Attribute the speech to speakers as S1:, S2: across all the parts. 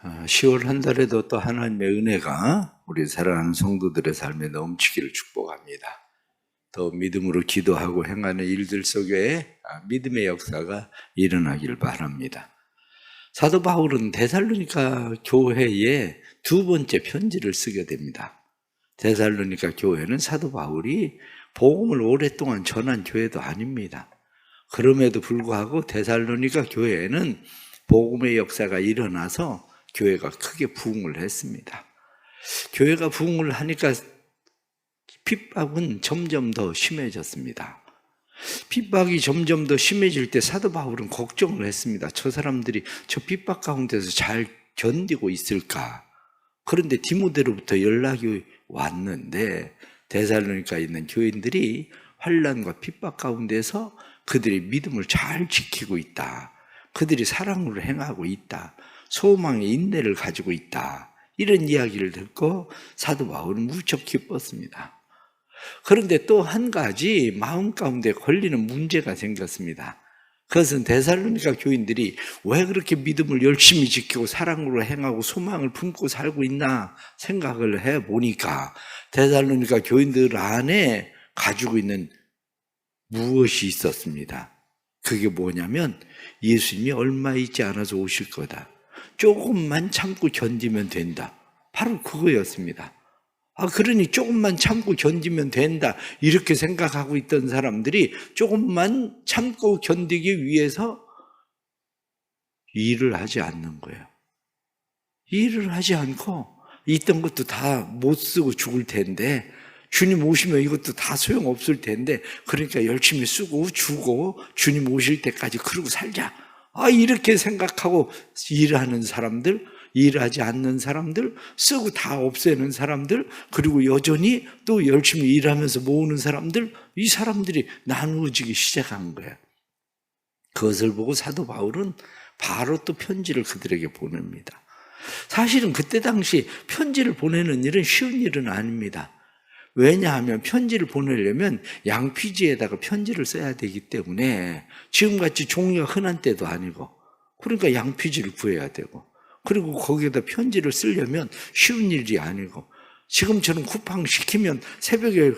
S1: 10월 한 달에도 또 하나님의 은혜가 우리 사랑하는 성도들의 삶에 넘치기를 축복합니다. 더 믿음으로 기도하고 행하는 일들 속에 믿음의 역사가 일어나길 바랍니다. 사도 바울은 데살로니가 교회에 두 번째 편지를 쓰게 됩니다. 데살로니가 교회는 사도 바울이 복음을 오랫동안 전한 교회도 아닙니다. 그럼에도 불구하고 데살로니가 교회에는 복음의 역사가 일어나서 교회가 크게 부흥을 했습니다. 교회가 부흥을 하니까 핍박은 점점 더 심해졌습니다. 핍박이 점점 더 심해질 때 사도 바울은 걱정을 했습니다. 저 사람들이 저 핍박 가운데서 잘 견디고 있을까? 그런데 디모데로부터 연락이 왔는데 데살로니가에 있는 교인들이 환난과 핍박 가운데서 그들이 믿음을 잘 지키고 있다. 그들이 사랑으로 행하고 있다. 소망의 인내를 가지고 있다. 이런 이야기를 듣고 사도 바울은 무척 기뻤습니다. 그런데 또 한 가지 마음 가운데 걸리는 문제가 생겼습니다. 그것은 데살로니가 교인들이 왜 그렇게 믿음을 열심히 지키고 사랑으로 행하고 소망을 품고 살고 있나 생각을 해보니까 데살로니가 교인들 안에 가지고 있는 무엇이 있었습니다. 그게 뭐냐면 예수님이 얼마 있지 않아서 오실 거다. 조금만 참고 견디면 된다. 바로 그거였습니다. 그러니 조금만 참고 견디면 된다. 이렇게 생각하고 있던 사람들이 조금만 참고 견디기 위해서 일을 하지 않는 거예요. 일을 하지 않고 있던 것도 다 못 쓰고 죽을 텐데 주님 오시면 이것도 다 소용없을 텐데 그러니까 열심히 쓰고 주고 주님 오실 때까지 그러고 살자. 이렇게 생각하고 일하는 사람들, 일하지 않는 사람들, 쓰고 다 없애는 사람들, 그리고 여전히 또 열심히 일하면서 모으는 사람들, 이 사람들이 나누어지기 시작한 거예요. 그것을 보고 사도 바울은 바로 또 편지를 그들에게 보냅니다. 사실은 그때 당시 편지를 보내는 일은 쉬운 일은 아닙니다. 왜냐하면 편지를 보내려면 양피지에다가 편지를 써야 되기 때문에 지금같이 종이가 흔한 때도 아니고 그러니까 양피지를 구해야 되고 그리고 거기에다 편지를 쓰려면 쉬운 일이 아니고 지금처럼 쿠팡 시키면 새벽에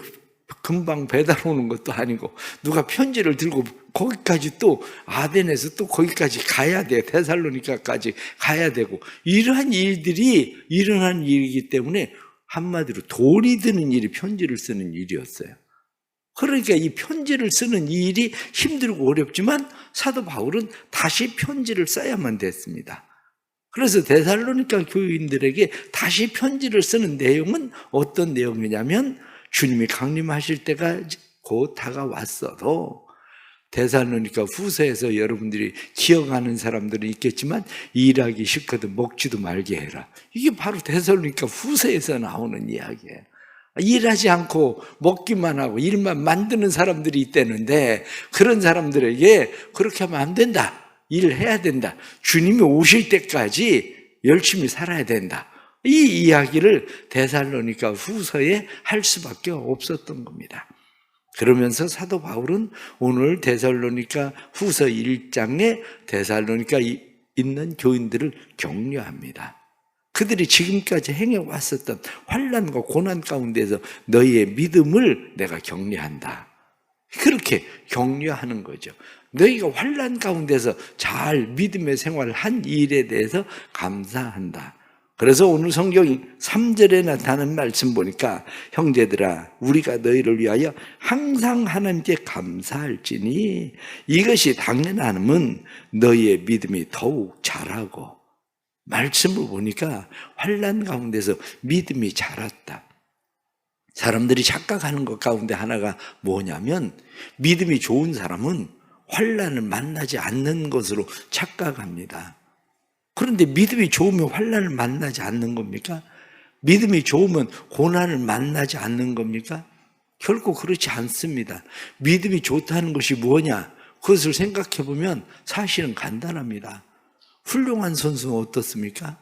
S1: 금방 배달 오는 것도 아니고 누가 편지를 들고 거기까지 또 아덴에서 또 거기까지 가야 돼. 데살로니가까지 가야 되고 이러한 일들이 일어난 일이기 때문에 한마디로 돈이 드는 일이 편지를 쓰는 일이었어요. 그러니까 이 편지를 쓰는 일이 힘들고 어렵지만 사도 바울은 다시 편지를 써야만 됐습니다. 그래서 데살로니가 교인들에게 다시 편지를 쓰는 내용은 어떤 내용이냐면 주님이 강림하실 때가 곧 다가왔어도 데살로니가 후서에서 여러분들이 기억하는 사람들은 있겠지만 일하기 싫거든 먹지도 말게 해라. 이게 바로 데살로니가 후서에서 나오는 이야기예요. 일하지 않고 먹기만 하고 일만 만드는 사람들이 있다는데 그런 사람들에게 그렇게 하면 안 된다. 일을 해야 된다. 주님이 오실 때까지 열심히 살아야 된다. 이 이야기를 데살로니가 후서에 할 수밖에 없었던 겁니다. 그러면서 사도 바울은 오늘 데살로니가 후서 1장에 데살로니가 있는 교인들을 격려합니다. 그들이 지금까지 행해왔었던 환난과 고난 가운데서 너희의 믿음을 내가 격려한다. 그렇게 격려하는 거죠. 너희가 환난 가운데서 잘 믿음의 생활을 한 일에 대해서 감사한다. 그래서 오늘 성경 3절에 나타나는 말씀 보니까 형제들아 우리가 너희를 위하여 항상 하나님께 감사할지니 이것이 당연함은 너희의 믿음이 더욱 자라고 말씀을 보니까 환난 가운데서 믿음이 자랐다. 사람들이 착각하는 것 가운데 하나가 뭐냐면 믿음이 좋은 사람은 환난을 만나지 않는 것으로 착각합니다. 그런데 믿음이 좋으면 환난을 만나지 않는 겁니까? 믿음이 좋으면 고난을 만나지 않는 겁니까? 결코 그렇지 않습니다. 믿음이 좋다는 것이 뭐냐? 그것을 생각해 보면 사실은 간단합니다. 훌륭한 선수는 어떻습니까?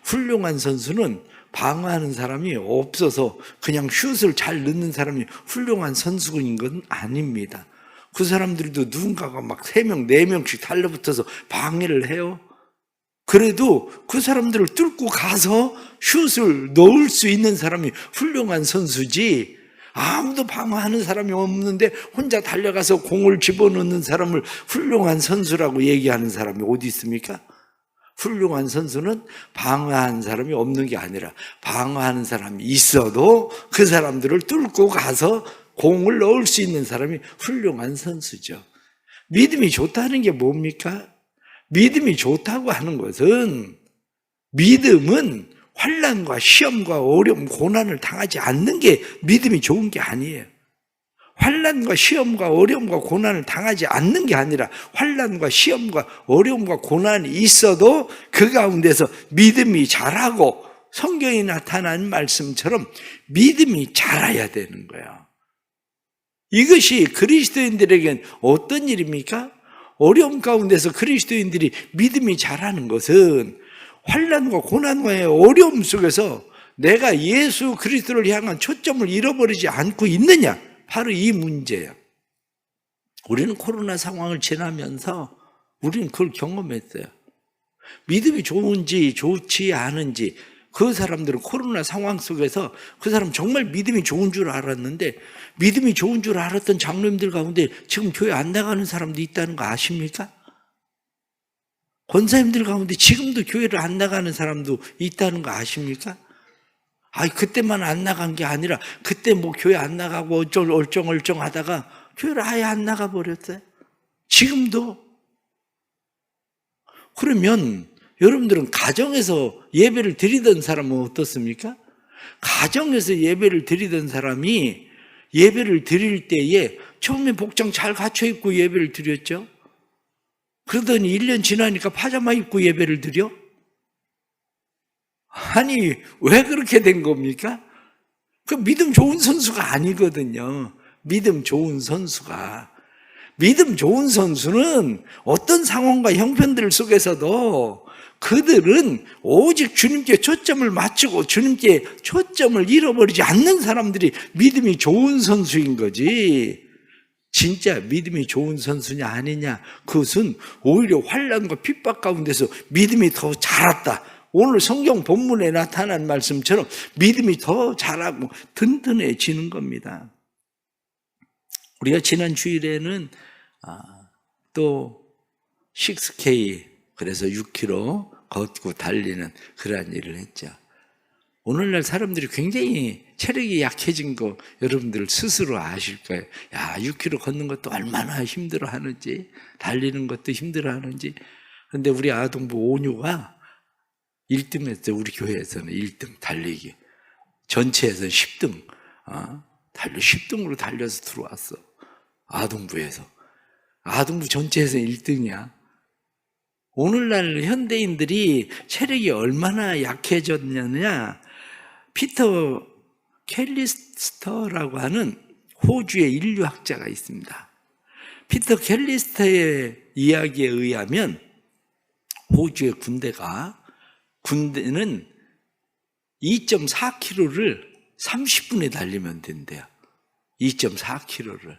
S1: 훌륭한 선수는 방어하는 사람이 없어서 그냥 슛을 잘 넣는 사람이 훌륭한 선수인 건 아닙니다. 그 사람들도 누군가가 막 3명, 4명씩 달라붙어서 방해를 해요. 그래도 그 사람들을 뚫고 가서 슛을 넣을 수 있는 사람이 훌륭한 선수지, 아무도 방어하는 사람이 없는데 혼자 달려가서 공을 집어넣는 사람을 훌륭한 선수라고 얘기하는 사람이 어디 있습니까? 훌륭한 선수는 방어하는 사람이 없는 게 아니라 방어하는 사람이 있어도 그 사람들을 뚫고 가서 공을 넣을 수 있는 사람이 훌륭한 선수죠. 믿음이 좋다는 게 뭡니까? 믿음이 좋다고 하는 것은, 믿음은 환난과 시험과 어려움, 고난을 당하지 않는 게 믿음이 좋은 게 아니에요. 환난과 시험과 어려움과 고난을 당하지 않는 게 아니라 환난과 시험과 어려움과 고난이 있어도 그 가운데서 믿음이 자라고, 성경에 나타난 말씀처럼 믿음이 자라야 되는 거예요. 이것이 그리스도인들에겐 어떤 일입니까? 어려움 가운데서 그리스도인들이 믿음이 자라는 것은 환난과 고난과의 어려움 속에서 내가 예수 그리스도를 향한 초점을 잃어버리지 않고 있느냐, 바로 이 문제예요. 우리는 코로나 상황을 지나면서 우리는 그걸 경험했어요. 믿음이 좋은지 좋지 않은지, 그 사람들은 코로나 상황 속에서 그 사람 정말 믿음이 좋은 줄 알았는데, 믿음이 좋은 줄 알았던 장로님들 가운데 지금 교회 안 나가는 사람도 있다는 거 아십니까? 권사님들 가운데 지금도 교회를 안 나가는 사람도 있다는 거 아십니까? 그때만 안 나간 게 아니라 그때 뭐 교회 안 나가고 얼쩡얼쩡 하다가 교회를 아예 안 나가 버렸어요. 지금도. 그러면 여러분들은 가정에서 예배를 드리던 사람은 어떻습니까? 가정에서 예배를 드리던 사람이 예배를 드릴 때에 처음에 복장 잘 갖춰 입고 예배를 드렸죠. 그러더니 1년 지나니까 파자마 입고 예배를 드려? 아니, 왜 그렇게 된 겁니까? 그 믿음 좋은 선수가 아니거든요. 믿음 좋은 선수는 어떤 상황과 형편들 속에서도 그들은 오직 주님께 초점을 맞추고 주님께 초점을 잃어버리지 않는 사람들이 믿음이 좋은 선수인 거지. 진짜 믿음이 좋은 선수냐 아니냐, 그것은 오히려 환난과 핍박 가운데서 믿음이 더 자랐다. 오늘 성경 본문에 나타난 말씀처럼 믿음이 더 자라고 든든해지는 겁니다. 우리가 지난 주일에는 또 6K, 그래서 6km 걷고 달리는 그러한 일을 했죠. 오늘날 사람들이 굉장히 체력이 약해진 거 여러분들 스스로 아실 거예요. 6km 걷는 것도 얼마나 힘들어하는지, 달리는 것도 힘들어하는지. 그런데 우리 아동부 온유가 1등 했어요. 우리 교회에서는 1등 달리기. 전체에서는 10등. 10등으로 달려서 들어왔어. 아동부에서. 아동부 전체에서 1등이야. 오늘날 현대인들이 체력이 얼마나 약해졌느냐, 피터 켈리스터라고 하는 호주의 인류학자가 있습니다. 피터 켈리스터의 이야기에 의하면 호주의 군대는 2.4km를 30분에 달리면 된대요. 2.4km를.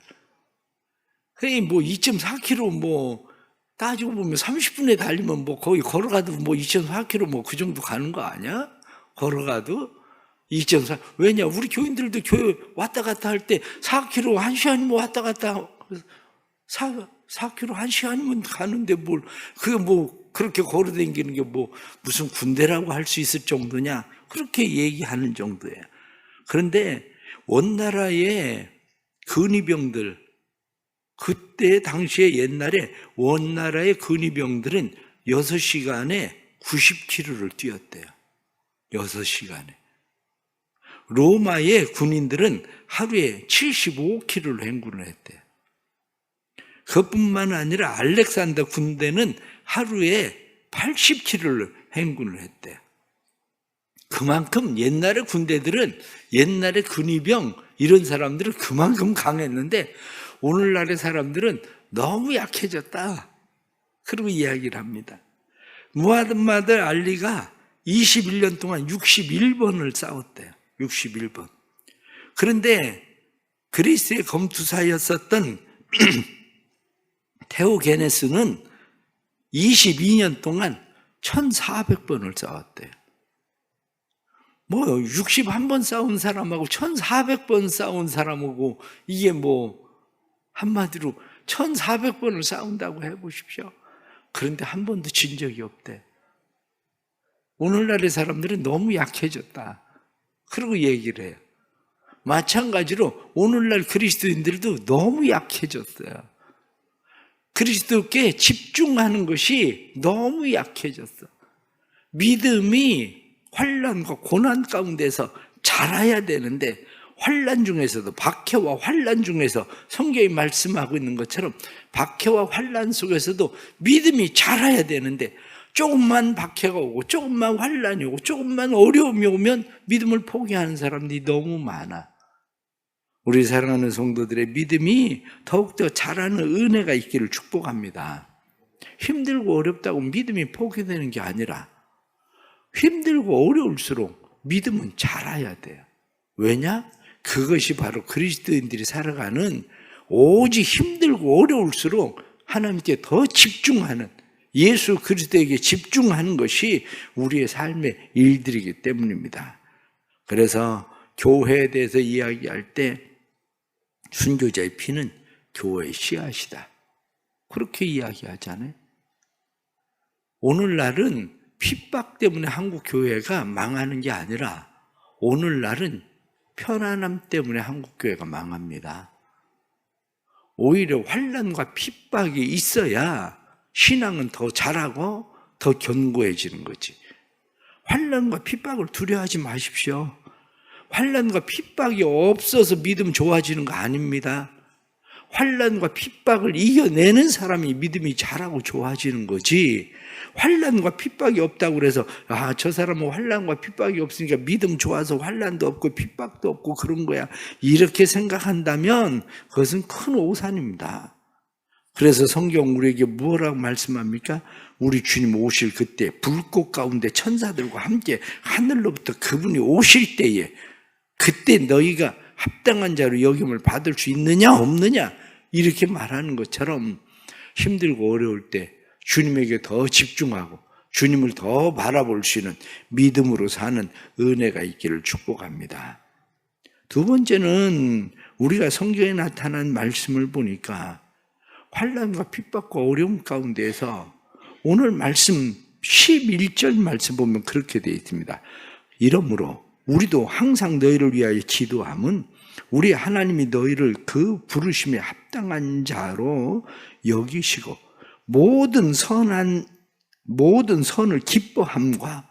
S1: 그게 뭐 2.4km 따지고 보면 30분에 달리면 거의 걸어가도 2.4km 그 정도 가는 거 아니야? 걸어가도 2.4. 왜냐? 우리 교인들도 교회 왔다 갔다 할 때 4km 1시간이면 왔다 갔다 4km 1시간이면 가는데 그게 그렇게 걸어다니는 게 무슨 군대라고 할 수 있을 정도냐? 그렇게 얘기하는 정도예요. 그런데 원나라의 근위병들, 그때 당시에 옛날에 원나라의 근위병들은 6시간에 90km를 뛰었대요. 6시간에. 로마의 군인들은 하루에 75km를 행군을 했대요. 그뿐만 아니라 알렉산더 군대는 하루에 80km를 행군을 했대요. 그만큼 옛날의 군대들은, 옛날의 근위병 이런 사람들은 그만큼 강했는데 오늘날의 사람들은 너무 약해졌다. 그리고 이야기를 합니다. 무하mmad 알리가 21년 동안 61번을 싸웠대요. 61번. 그런데 그리스의 검투사였었던 테오게네스는 22년 동안 1400번을 싸웠대요. 뭐 61번 싸운 사람하고 1400번 싸운 사람하고 이게 뭐 한마디로 1400번을 싸운다고 해보십시오. 그런데 한 번도 진 적이 없대. 오늘날의 사람들은 너무 약해졌다. 그러고 얘기를 해요. 마찬가지로 오늘날 그리스도인들도 너무 약해졌어요. 그리스도께 집중하는 것이 너무 약해졌어. 믿음이 환난과 고난 가운데서 자라야 되는데, 환난 중에서도, 박해와 환난 중에서 성경이 말씀하고 있는 것처럼 박해와 환난 속에서도 믿음이 자라야 되는데, 조금만 박해가 오고 조금만 환난이 오고 조금만 어려움이 오면 믿음을 포기하는 사람들이 너무 많아. 우리 사랑하는 성도들의 믿음이 더욱더 자라는 은혜가 있기를 축복합니다. 힘들고 어렵다고 믿음이 포기되는 게 아니라 힘들고 어려울수록 믿음은 자라야 돼요. 왜냐? 그것이 바로 그리스도인들이 살아가는, 오직 힘들고 어려울수록 하나님께 더 집중하는, 예수 그리스도에게 집중하는 것이 우리의 삶의 일들이기 때문입니다. 그래서 교회에 대해서 이야기할 때 순교자의 피는 교회의 씨앗이다, 그렇게 이야기하잖아요. 오늘날은 핍박 때문에 한국 교회가 망하는 게 아니라 오늘날은 편안함 때문에 한국 교회가 망합니다. 오히려 환난과 핍박이 있어야 신앙은 더 자라고 더 견고해지는 거지. 환난과 핍박을 두려워하지 마십시오. 환난과 핍박이 없어서 믿음 좋아지는 거 아닙니다. 환난과 핍박을 이겨내는 사람이 믿음이 자라고 좋아지는 거지, 환난과 핍박이 없다고 그래서 저 사람은 환난과 핍박이 없으니까 믿음 좋아서 환난도 없고 핍박도 없고 그런 거야, 이렇게 생각한다면 그것은 큰 오산입니다. 그래서 성경 우리에게 뭐라고 말씀합니까? 우리 주님 오실 그때 불꽃 가운데 천사들과 함께 하늘로부터 그분이 오실 때에, 그때 너희가 합당한 자로 여김을 받을 수 있느냐 없느냐, 이렇게 말하는 것처럼 힘들고 어려울 때 주님에게 더 집중하고 주님을 더 바라볼 수 있는 믿음으로 사는 은혜가 있기를 축복합니다. 두 번째는 우리가 성경에 나타난 말씀을 보니까 환난과 핍박과 어려움 가운데에서 오늘 말씀 11절 말씀 보면 그렇게 되어 있습니다. 이러므로 우리도 항상 너희를 위하여 기도함은 우리 하나님이 너희를 그 부르심에 합당한 자로 여기시고 모든 선을 기뻐함과,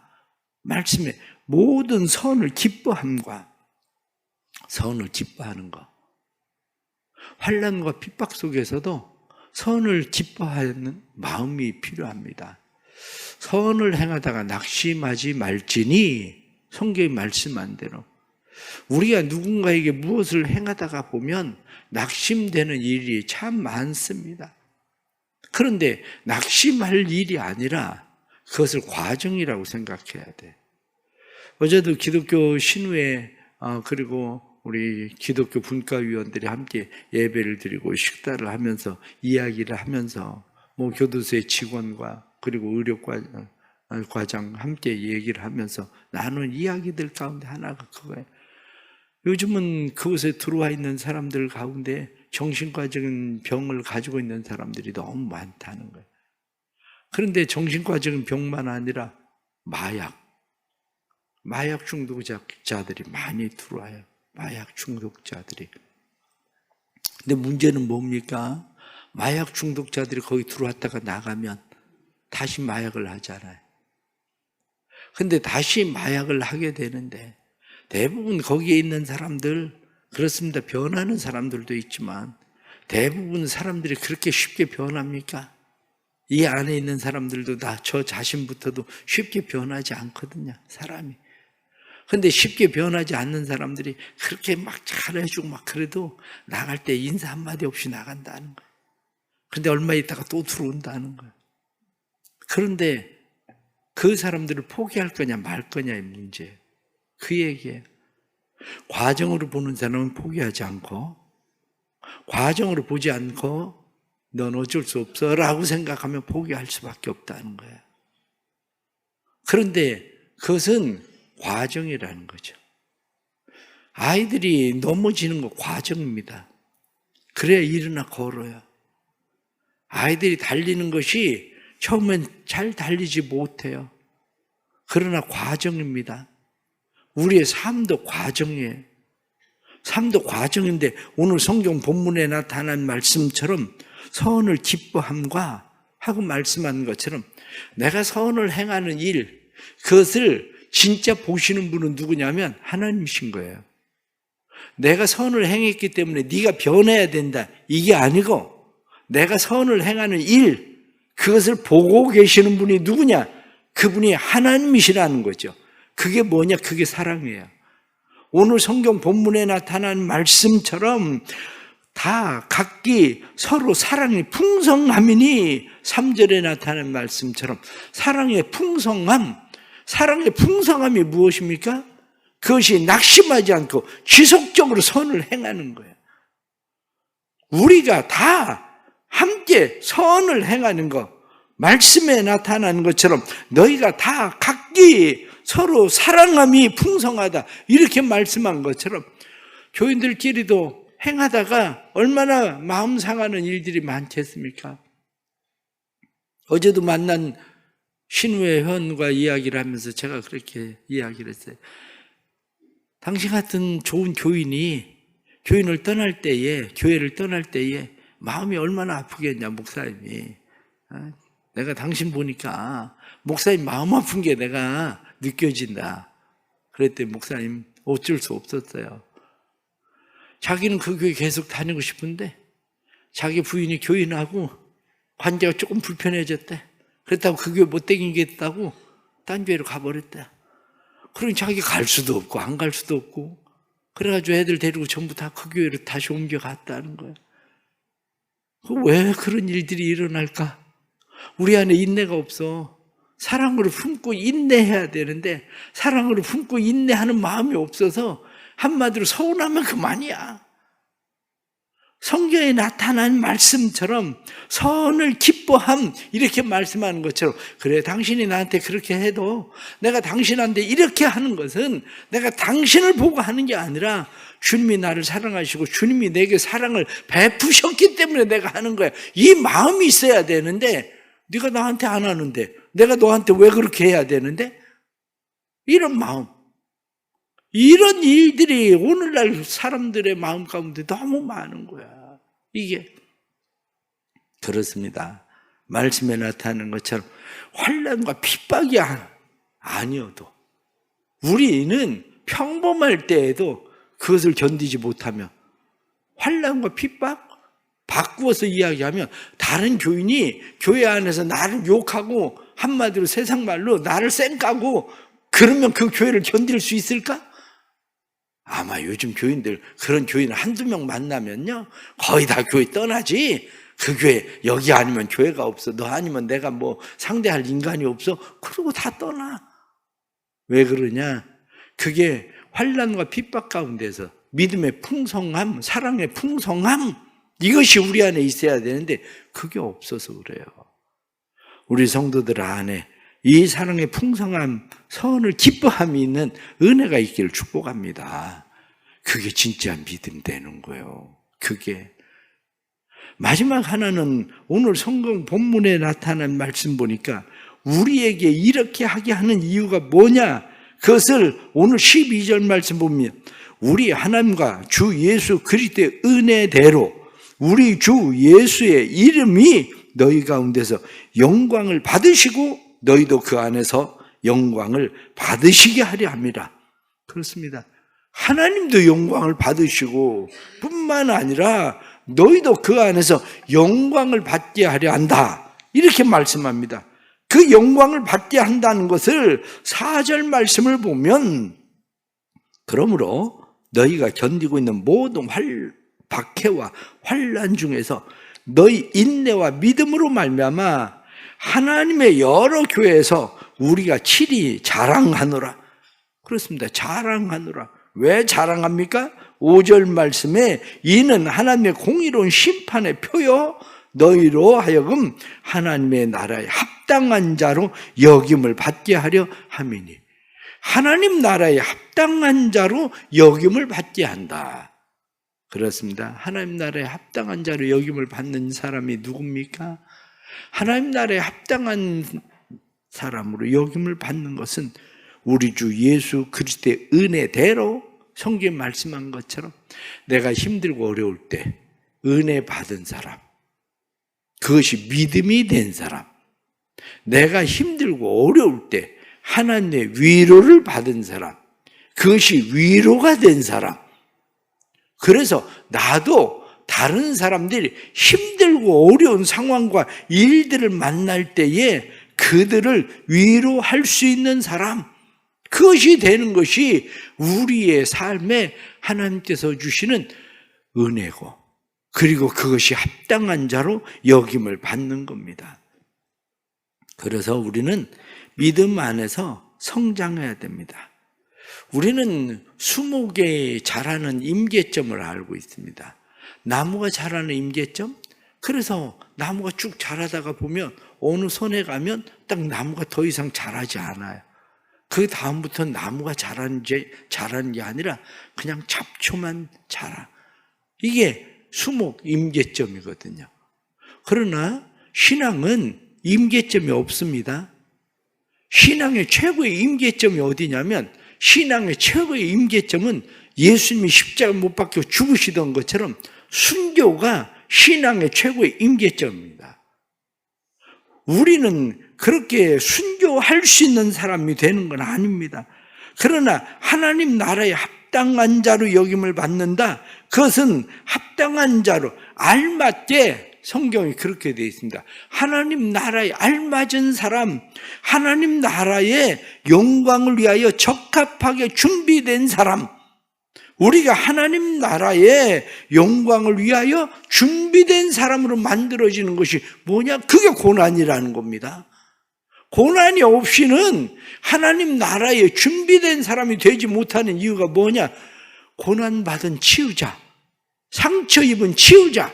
S1: 말씀에 모든 선을 기뻐함과, 선을 기뻐하는 것, 환난과 핍박 속에서도 선을 기뻐하는 마음이 필요합니다. 선을 행하다가 낙심하지 말지니, 성경이 말씀한 대로 우리가 누군가에게 무엇을 행하다가 보면 낙심되는 일이 참 많습니다. 그런데 낙심할 일이 아니라 그것을 과정이라고 생각해야 돼. 어제도 기독교 신우회 그리고 우리 기독교 분과위원들이 함께 예배를 드리고 식사를 하면서 이야기를 하면서 교도소의 직원과 그리고 의료과장 함께 얘기를 하면서 나눈 이야기들 가운데 하나가 그거예요. 요즘은 그곳에 들어와 있는 사람들 가운데 정신과적인 병을 가지고 있는 사람들이 너무 많다는 거예요. 그런데 정신과적인 병만 아니라 마약 중독자들이 많이 들어와요. 마약 중독자들이. 근데 문제는 뭡니까? 마약 중독자들이 거기 들어왔다가 나가면 다시 마약을 하잖아요. 근데 다시 마약을 하게 되는데 대부분 거기에 있는 사람들, 그렇습니다. 변하는 사람들도 있지만 대부분 사람들이 그렇게 쉽게 변합니까? 이 안에 있는 사람들도 다 저 자신부터도 쉽게 변하지 않거든요, 사람이. 근데 쉽게 변하지 않는 사람들이 그렇게 막 잘해주고 막 그래도 나갈 때 인사 한마디 없이 나간다는 거예요. 근데 얼마 있다가 또 들어온다는 거예요. 그런데 그 사람들을 포기할 거냐 말 거냐의 문제예요. 그 얘기예요. 과정으로 보는 사람은 포기하지 않고, 과정으로 보지 않고 넌 어쩔 수 없어 라고 생각하면 포기할 수밖에 없다는 거예요. 그런데 그것은 과정이라는 거죠. 아이들이 넘어지는 거 과정입니다. 그래야 일어나 걸어요. 아이들이 달리는 것이 처음엔 잘 달리지 못해요. 그러나 과정입니다. 우리의 삶도 과정이에요. 삶도 과정인데 오늘 성경 본문에 나타난 말씀처럼 선을 기뻐함과 하고 말씀하는 것처럼 내가 선을 행하는 일, 그것을 진짜 보시는 분은 누구냐면 하나님이신 거예요. 내가 선을 행했기 때문에 네가 변해야 된다, 이게 아니고 내가 선을 행하는 일, 그것을 보고 계시는 분이 누구냐? 그분이 하나님이시라는 거죠. 그게 뭐냐? 그게 사랑이에요. 오늘 성경 본문에 나타난 말씀처럼 다 각기 서로 사랑이 풍성함이니 3절에 나타난 말씀처럼 사랑의 풍성함이 무엇입니까? 그것이 낙심하지 않고 지속적으로 선을 행하는 거예요. 우리가 다 함께 선을 행하는 것, 말씀에 나타나는 것처럼 너희가 다 각기 서로 사랑함이 풍성하다, 이렇게 말씀한 것처럼 교인들끼리도 행하다가 얼마나 마음 상하는 일들이 많겠습니까? 어제도 만난 신우의 현과 이야기를 하면서 제가 그렇게 이야기를 했어요. 당신 같은 좋은 교회를 떠날 때에 마음이 얼마나 아프겠냐, 목사님이. 내가 당신 보니까 목사님 마음 아픈 게 내가 느껴진다. 그랬더니 목사님 어쩔 수 없었어요. 자기는 그 교회 계속 다니고 싶은데 자기 부인이 교인하고 관계가 조금 불편해졌대. 그렇다고 그 교회 못 다니겠다고 딴 교회로 가버렸대. 그러니 자기 갈 수도 없고 안 갈 수도 없고, 그래가지고 애들 데리고 전부 다 그 교회로 다시 옮겨갔다는 거예요. 왜 그런 일들이 일어날까? 우리 안에 인내가 없어. 사랑으로 품고 인내해야 되는데 사랑으로 품고 인내하는 마음이 없어서 한마디로 서운하면 그만이야. 성경에 나타난 말씀처럼 선을 기뻐함, 이렇게 말씀하는 것처럼, 그래 당신이 나한테 그렇게 해도 내가 당신한테 이렇게 하는 것은 내가 당신을 보고 하는 게 아니라 주님이 나를 사랑하시고 주님이 내게 사랑을 베푸셨기 때문에 내가 하는 거야. 이 마음이 있어야 되는데 네가 나한테 안 하는데 내가 너한테 왜 그렇게 해야 되는데? 이런 마음, 이런 일들이 오늘날 사람들의 마음 가운데 너무 많은 거야. 이게 그렇습니다. 말씀에 나타나는 것처럼 환난과 핍박이 아니어도 우리는 평범할 때에도 그것을 견디지 못하며 환난과 핍박 바꾸어서 이야기하면 다른 교인이 교회 안에서 나를 욕하고 한마디로 세상 말로 나를 쌩까고 그러면 그 교회를 견딜 수 있을까? 아마 요즘 교인들 그런 교인 한두 명 만나면요 거의 다 교회 떠나지. 그 교회 여기 아니면 교회가 없어, 너 아니면 내가 뭐 상대할 인간이 없어, 그러고 다 떠나. 왜 그러냐? 그게 환난과 핍박 가운데서 믿음의 풍성함, 사랑의 풍성함, 이것이 우리 안에 있어야 되는데 그게 없어서 그래요. 우리 성도들 안에 이 사랑의 풍성함, 선을 기뻐함이 있는 은혜가 있기를 축복합니다. 그게 진짜 믿음 되는 거예요. 그게. 마지막 하나는 오늘 성경 본문에 나타난 말씀 보니까 우리에게 이렇게 하게 하는 이유가 뭐냐? 그것을 오늘 12절 말씀 보면 우리 하나님과 주 예수 그리스도의 은혜대로 우리 주 예수의 이름이 너희 가운데서 영광을 받으시고 너희도 그 안에서 영광을 받으시게 하려 합니다. 그렇습니다. 하나님도 영광을 받으시고 뿐만 아니라 너희도 그 안에서 영광을 받게 하려 한다, 이렇게 말씀합니다. 그 영광을 받게 한다는 것을 4절 말씀을 보면 그러므로 너희가 견디고 있는 모든 박해와 환난 중에서 너희 인내와 믿음으로 말미암아 하나님의 여러 교회에서 우리가 칠이 자랑하노라. 그렇습니다. 자랑하노라. 왜 자랑합니까? 5절 말씀에 이는 하나님의 공의로운 심판의 표요 너희로 하여금 하나님의 나라에 합당한 자로 여김을 받게 하려 함이니. 하나님 나라에 합당한 자로 여김을 받게 한다. 그렇습니다. 하나님 나라에 합당한 자로 여김을 받는 사람이 누굽니까? 하나님 나라에 합당한 사람으로 여김을 받는 것은 우리 주 예수 그리스도의 은혜대로 성경에 말씀한 것처럼 내가 힘들고 어려울 때 은혜 받은 사람, 그것이 믿음이 된 사람, 내가 힘들고 어려울 때 하나님의 위로를 받은 사람, 그것이 위로가 된 사람. 그래서 나도 다른 사람들이 힘들고 어려운 상황과 일들을 만날 때에 그들을 위로할 수 있는 사람, 그것이 되는 것이 우리의 삶에 하나님께서 주시는 은혜고, 그리고 그것이 합당한 자로 여김을 받는 겁니다. 그래서 우리는 믿음 안에서 성장해야 됩니다. 우리는 수목에 자라는 임계점을 알고 있습니다. 나무가 자라는 임계점? 그래서 나무가 쭉 자라다가 보면 어느 선에 가면 딱 나무가 더 이상 자라지 않아요. 그 다음부터는 나무가 자라는 게 아니라 그냥 잡초만 자라. 이게 수목 임계점이거든요. 그러나 신앙은 임계점이 없습니다. 신앙의 최고의 임계점이 어디냐면, 신앙의 최고의 임계점은 예수님이 십자가 못 박혀 죽으시던 것처럼 순교가 신앙의 최고의 임계점입니다. 우리는 그렇게 순교할 수 있는 사람이 되는 건 아닙니다. 그러나 하나님 나라에 합당한 자로 여김을 받는다. 그것은 합당한 자로 알맞게, 성경이 그렇게 되어 있습니다. 하나님 나라에 알맞은 사람, 하나님 나라의 영광을 위하여 적합하게 준비된 사람, 우리가 하나님 나라의 영광을 위하여 준비된 사람으로 만들어지는 것이 뭐냐? 그게 고난이라는 겁니다. 고난이 없이는 하나님 나라에 준비된 사람이 되지 못하는 이유가 뭐냐? 고난받은 치유자, 상처 입은 치유자,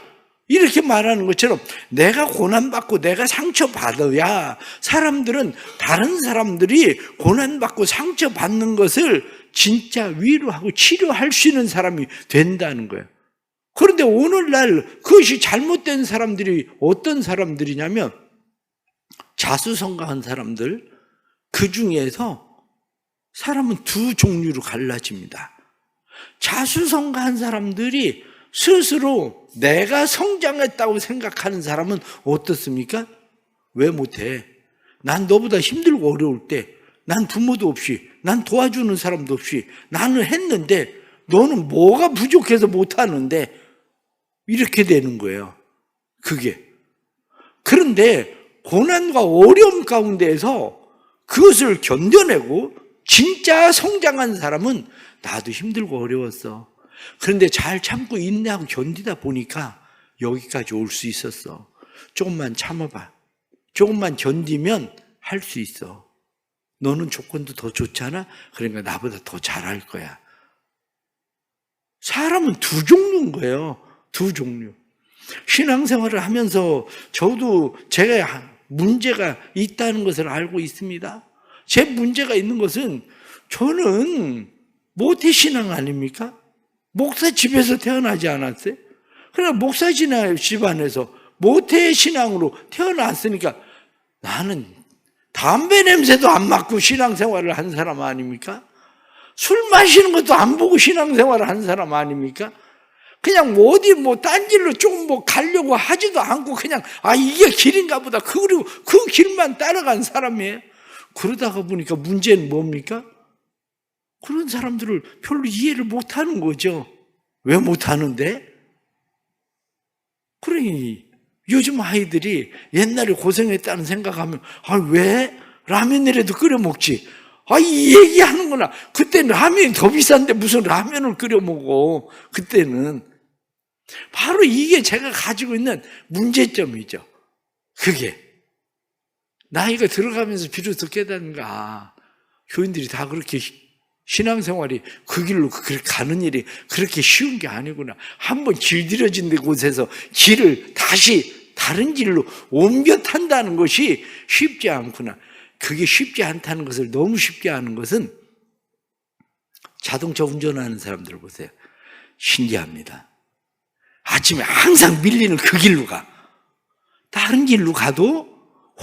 S1: 이렇게 말하는 것처럼 내가 고난받고 내가 상처받아야 사람들은, 다른 사람들이 고난받고 상처받는 것을 진짜 위로하고 치료할 수 있는 사람이 된다는 거예요. 그런데 오늘날 그것이 잘못된 사람들이 어떤 사람들이냐면, 자수성가한 사람들, 그 중에서 사람은 두 종류로 갈라집니다. 자수성가한 사람들이 스스로 내가 성장했다고 생각하는 사람은 어떻습니까? 왜 못해? 난 너보다 힘들고 어려울 때 난 부모도 없이, 난 도와주는 사람도 없이 나는 했는데 너는 뭐가 부족해서 못하는데, 이렇게 되는 거예요. 그게. 그런데 고난과 어려움 가운데에서 그것을 견뎌내고 진짜 성장한 사람은 나도 힘들고 어려웠어. 그런데 잘 참고 인내하고 견디다 보니까 여기까지 올 수 있었어. 조금만 참아봐. 조금만 견디면 할 수 있어. 너는 조건도 더 좋잖아? 그러니까 나보다 더 잘할 거야. 사람은 두 종류인 거예요. 두 종류. 신앙생활을 하면서 저도 제가 문제가 있다는 것을 알고 있습니다. 제 문제가 있는 것은, 저는 모태신앙 아닙니까? 목사 집에서 태어나지 않았어요? 그러나 목사 집안에서 모태신앙으로 태어났으니까 나는 담배 냄새도 안 맡고 신앙생활을 한 사람 아닙니까? 술 마시는 것도 안 보고 신앙생활을 한 사람 아닙니까? 그냥 어디 딴 길로 조금 가려고 하지도 않고 그냥 이게 길인가 보다, 그리고 그 길만 따라간 사람이에요. 그러다가 보니까 문제는 뭡니까? 그런 사람들을 별로 이해를 못하는 거죠. 왜 못하는데? 그러니 요즘 아이들이 옛날에 고생했다는 생각하면 왜? 라면이라도 끓여 먹지. 이 얘기하는구나. 그때는 라면이 더 비싼데 무슨 라면을 끓여 먹어. 그때는. 바로 이게 제가 가지고 있는 문제점이죠. 그게. 나이가 들어가면서 비로소 깨닫는가. 교인들이 다 그렇게 신앙생활이 그 길로 그렇게 가는 일이 그렇게 쉬운 게 아니구나. 한번 길들여진 곳에서 길을 다시 다른 길로 옮겨 탄다는 것이 쉽지 않구나. 그게 쉽지 않다는 것을 너무 쉽게 하는 것은 자동차 운전하는 사람들 보세요. 신기합니다. 아침에 항상 밀리는 그 길로 가. 다른 길로 가도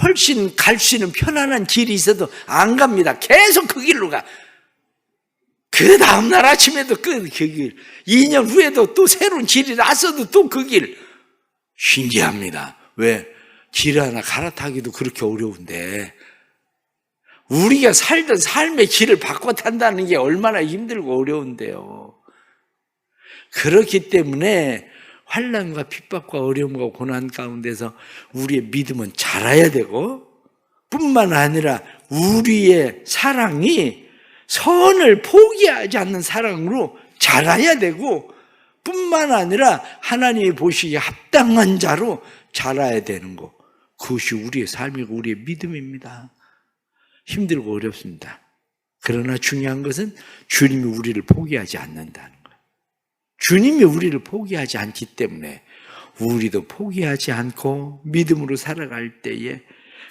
S1: 훨씬 갈 수 있는 편안한 길이 있어도 안 갑니다. 계속 그 길로 가. 그 다음날 아침에도 그 길. 2년 후에도 또 새로운 길이 나서도 또 그 길. 신기합니다. 왜? 길 하나 갈아타기도 그렇게 어려운데 우리가 살던 삶의 길을 바꿔 탄다는 게 얼마나 힘들고 어려운데요. 그렇기 때문에 환난과 핍박과 어려움과 고난 가운데서 우리의 믿음은 자라야 되고 뿐만 아니라 우리의 사랑이 선을 포기하지 않는 사랑으로 자라야 되고 뿐만 아니라 하나님이 보시기에 합당한 자로 자라야 되는 것. 그것이 우리의 삶이고 우리의 믿음입니다. 힘들고 어렵습니다. 그러나 중요한 것은 주님이 우리를 포기하지 않는다는 거예요. 주님이 우리를 포기하지 않기 때문에 우리도 포기하지 않고 믿음으로 살아갈 때에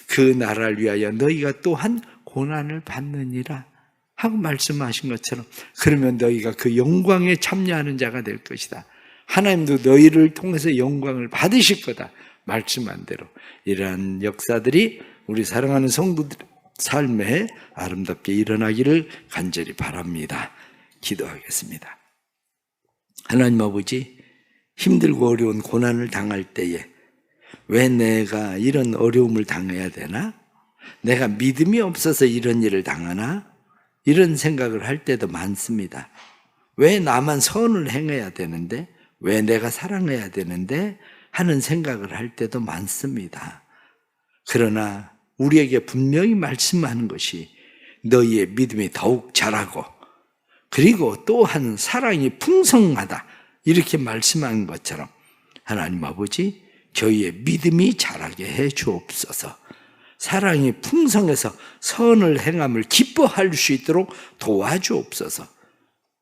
S1: 그 나라를 위하여 너희가 또한 고난을 받느니라 하고 말씀하신 것처럼 그러면 너희가 그 영광에 참여하는 자가 될 것이다. 하나님도 너희를 통해서 영광을 받으실 거다. 말씀한 대로 이러한 역사들이 우리 사랑하는 성도들 삶에 아름답게 일어나기를 간절히 바랍니다. 기도하겠습니다. 하나님 아버지, 힘들고 어려운 고난을 당할 때에 왜 내가 이런 어려움을 당해야 되나? 내가 믿음이 없어서 이런 일을 당하나? 이런 생각을 할 때도 많습니다. 왜 나만 선을 행해야 되는데? 왜 내가 사랑해야 되는데? 하는 생각을 할 때도 많습니다. 그러나 우리에게 분명히 말씀하는 것이 너희의 믿음이 더욱 자라고 그리고 또한 사랑이 풍성하다 이렇게 말씀한 것처럼 하나님 아버지 저희의 믿음이 자라게 해 주옵소서. 사랑이 풍성해서 선을 행함을 기뻐할 수 있도록 도와주옵소서.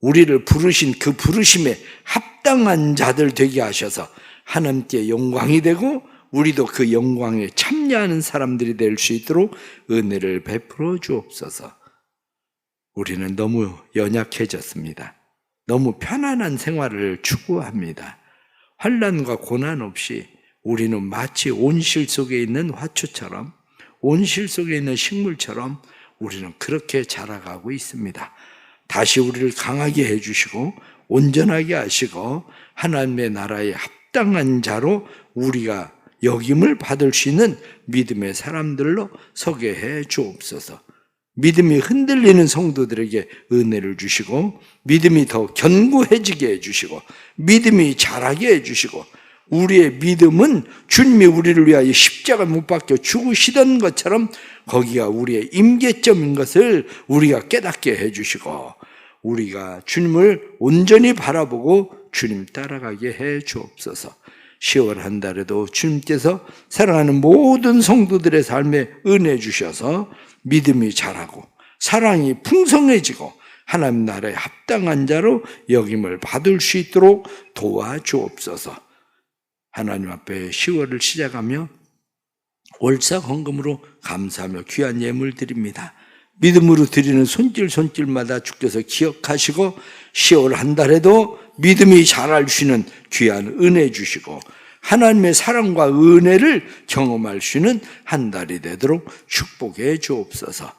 S1: 우리를 부르신 그 부르심에 합당한 자들 되게 하셔서 하나님께 영광이 되고 우리도 그 영광에 참여하는 사람들이 될 수 있도록 은혜를 베풀어 주옵소서. 우리는 너무 연약해졌습니다. 너무 편안한 생활을 추구합니다. 환난과 고난 없이 우리는 마치 온실 속에 있는 화초처럼 온실 속에 있는 식물처럼 우리는 그렇게 자라가고 있습니다. 다시 우리를 강하게 해주시고 온전하게 하시고 하나님의 나라에 합당한 자로 우리가 여김을 받을 수 있는 믿음의 사람들로 서게 해 주옵소서. 믿음이 흔들리는 성도들에게 은혜를 주시고 믿음이 더 견고해지게 해주시고 믿음이 자라게 해주시고 우리의 믿음은 주님이 우리를 위하여 십자가 못 박혀 죽으시던 것처럼 거기가 우리의 임계점인 것을 우리가 깨닫게 해주시고 우리가 주님을 온전히 바라보고 주님 따라가게 해 주옵소서. 10월 한 달에도 주님께서 사랑하는 모든 성도들의 삶에 은혜 주셔서 믿음이 자라고 사랑이 풍성해지고 하나님 나라에 합당한 자로 여김을 받을 수 있도록 도와주옵소서. 하나님 앞에 10월을 시작하며 월사 헌금으로 감사하며 귀한 예물 드립니다. 믿음으로 드리는 손길마다 주께서 기억하시고 10월 한 달에도 믿음이 자랄 수 있는 귀한 은혜 주시고 하나님의 사랑과 은혜를 경험할 수 있는 한 달이 되도록 축복해 주옵소서.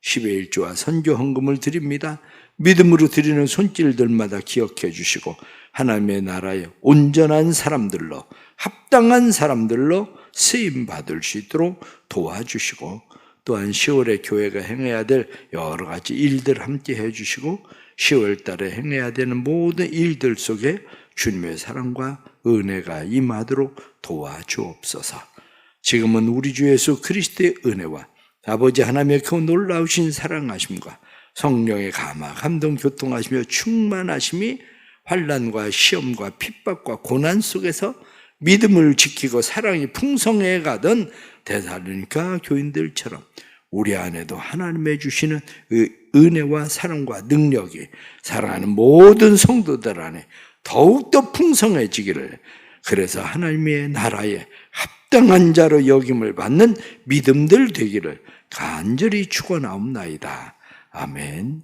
S1: 10의 1조와 선교 헌금을 드립니다. 믿음으로 드리는 손길들마다 기억해 주시고 하나님의 나라에 온전한 사람들로 합당한 사람들로 쓰임받을 수 있도록 도와주시고 또한 10월에 교회가 행해야 될 여러 가지 일들 함께 해주시고 10월 달에 행해야 되는 모든 일들 속에 주님의 사랑과 은혜가 임하도록 도와주옵소서. 지금은 우리 주 예수 그리스도의 은혜와 아버지 하나님의 그 놀라우신 사랑하심과 성령의 감화, 감동, 교통하시며 충만하심이 환난과 시험과 핍박과 고난 속에서 믿음을 지키고 사랑이 풍성해 가던 데살로니가 교인들처럼 우리 안에도 하나님의 주시는 은혜와 사랑과 능력이 사랑하는 모든 성도들 안에 더욱더 풍성해지기를, 그래서 하나님의 나라에 합당한 자로 여김을 받는 믿음들 되기를 간절히 축원하옵나이다. 아멘.